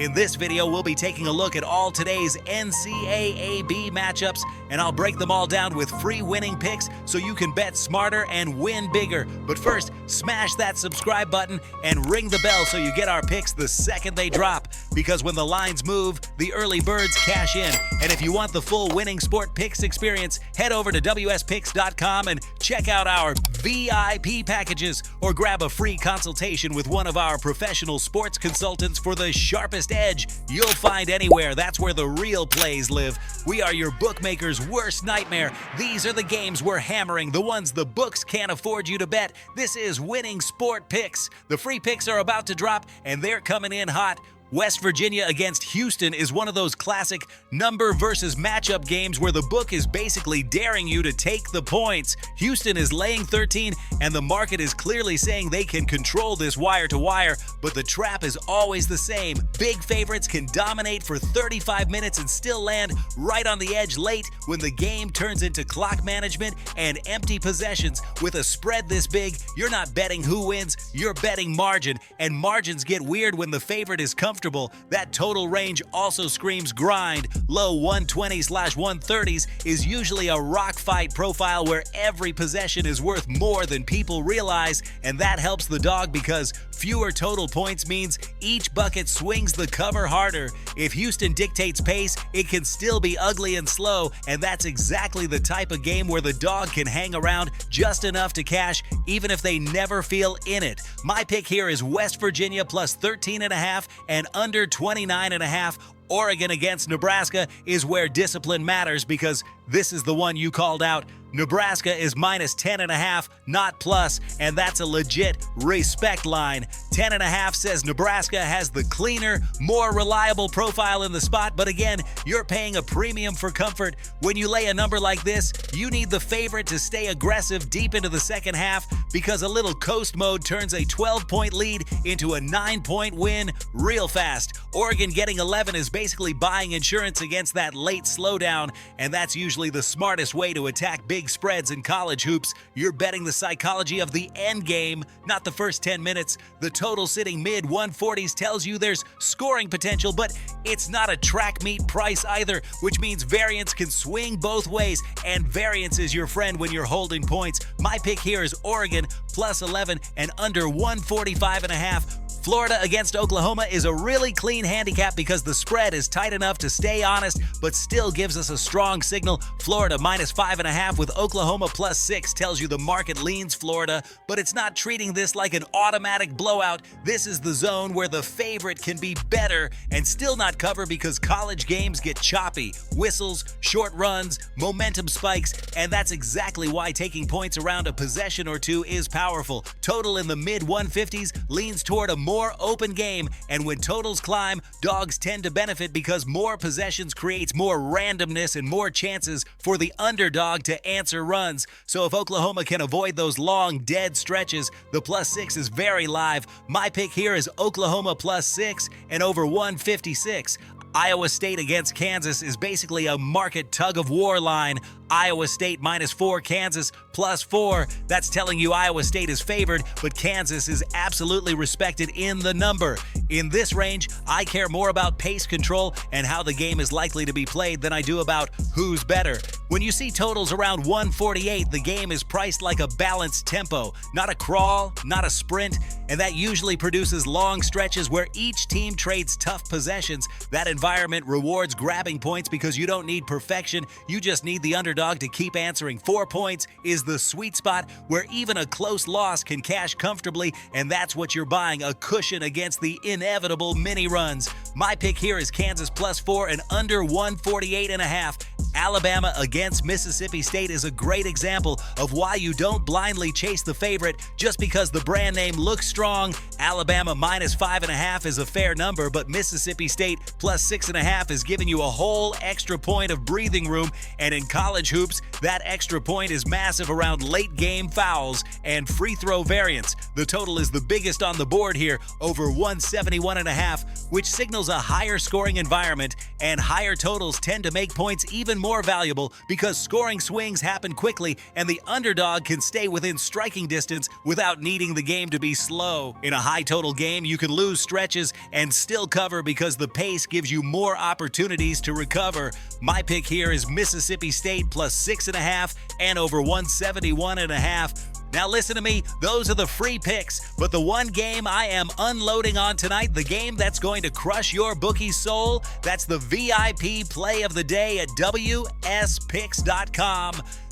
In this video, we'll be taking a look at all today's NCAAB matchups, and I'll break them all down with free winning picks so you can bet smarter and win bigger. But first, smash that subscribe button and ring the bell so you get our picks the second they drop. Because when the lines move, the early birds cash in. And if you want the full winning sport picks experience, head over to wspicks.com and check out our VIP packages, or grab a free consultation with one of our professional sports consultants for the sharpest edge you'll find anywhere. That's where the real plays live. We are your bookmaker's worst nightmare. These are the games we're hammering, the ones the books can't afford you to bet. This is Winning Sport Picks. The free picks are about to drop, and they're coming in hot. West Virginia against Houston is one of those classic number versus matchup games where the book is basically daring you to take the points. Houston is laying 13, and the market is clearly saying they can control this wire to wire, but the trap is always the same. Big favorites can dominate for 35 minutes and still land right on the edge late when the game turns into clock management and empty possessions. With a spread this big, you're not betting who wins, you're betting margin, and margins get weird when the favorite is comfortable. That total range also screams grind. Low 120/130s is usually a rock fight profile where every possession is worth more than people realize, and that helps the dog because fewer total points means each bucket swings the cover harder. If Houston dictates pace, it can still be ugly and slow, and that's exactly the type of game where the dog can hang around just enough to cash even if they never feel in it. My pick here is West Virginia plus 13.5 and under 29.5. Oregon against Nebraska is where discipline matters because this is the one you called out. Nebraska is minus 10.5, not plus, and that's a legit respect line. 10.5 says Nebraska has the cleaner, more reliable profile in the spot, but again, you're paying a premium for comfort. When you lay a number like this, you need the favorite to stay aggressive deep into the second half because a little coast mode turns a 12-point lead into a 9-point win real fast. Oregon getting 11 is basically buying insurance against that late slowdown, and that's usually the smartest way to attack big spreads in college hoops. You're betting the psychology of the end game, not the first 10 minutes. The total sitting mid 140s tells you there's scoring potential, but it's not a track meet price either, which means variance can swing both ways, and variance is your friend when you're holding points. My pick here is Oregon plus 11 and under 145.5. Florida against Oklahoma is a really clean handicap because the spread is tight enough to stay honest, but still gives us a strong signal. Florida minus 5.5 with Oklahoma plus 6 tells you the market leans Florida, but it's not treating this like an automatic blowout. This is the zone where the favorite can be better and still not cover because college games get choppy. Whistles, short runs, momentum spikes, and that's exactly why taking points around a possession or two is powerful. Total in the mid 150s leans toward a more open game, and when totals climb, dogs tend to benefit because more possessions creates more randomness and more chances for the underdog to answer runs. So if Oklahoma can avoid those long dead stretches, the plus 6 is very live. My pick here is Oklahoma plus 6 and over 156. Iowa State against Kansas is basically a market tug-of-war line. Iowa State minus 4, Kansas plus 4. That's telling you Iowa State is favored, but Kansas is absolutely respected in the number. In this range, I care more about pace control and how the game is likely to be played than I do about who's better. When you see totals around 148, the game is priced like a balanced tempo, not a crawl, not a sprint, and that usually produces long stretches where each team trades tough possessions. That environment rewards grabbing points because you don't need perfection, you just need the underdog to keep answering. 4 points is the sweet spot where even a close loss can cash comfortably, and that's what you're buying, a cushion against the inevitable mini runs. My pick here is Kansas plus 4 and under 148.5. Alabama against Mississippi State is a great example of why you don't blindly chase the favorite just because the brand name looks strong. Alabama minus 5.5 is a fair number, but Mississippi State plus 6.5 is giving you a whole extra point of breathing room, and in college hoops, that extra point is massive around late game fouls and free throw variance. The total is the biggest on the board here, over 171.5, which signals a higher scoring environment, and higher totals tend to make points even more more valuable because scoring swings happen quickly and the underdog can stay within striking distance without needing the game to be slow. In a high total game, you can lose stretches and still cover because the pace gives you more opportunities to recover. My pick here is Mississippi State plus 6.5 and over 171.5. Now listen to me, those are the free picks, but the one game I am unloading on tonight, the game that's going to crush your bookie's soul, that's the VIP play of the day at WSPicks.com.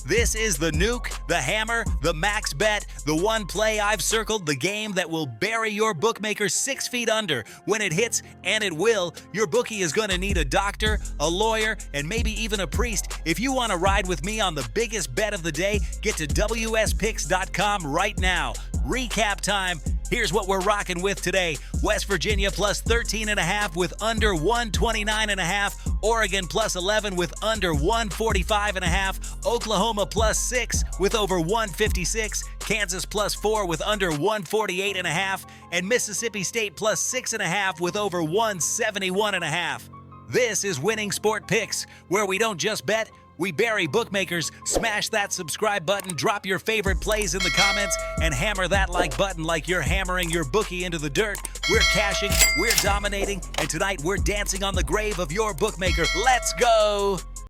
This is the nuke, the hammer, the max bet, the one play I've circled, the game that will bury your bookmaker 6 feet under. When it hits, and it will, your bookie is going to need a doctor, a lawyer, and maybe even a priest. If you want to ride with me on the biggest bet of the day, get to WSPicks.com right now. Recap time. Here's what we're rocking with today. West Virginia plus 13.5 with under 129.5. Oregon plus 11 with under 145.5. Oklahoma plus 6 with over 156. Kansas plus 4 with under 148.5. And Mississippi State plus 6.5 with over 171.5. This is Winning Sport Picks, where we don't just bet, we bury bookmakers. Smash that subscribe button, drop your favorite plays in the comments, and hammer that like button like you're hammering your bookie into the dirt. We're cashing, we're dominating, and tonight we're dancing on the grave of your bookmaker. Let's go!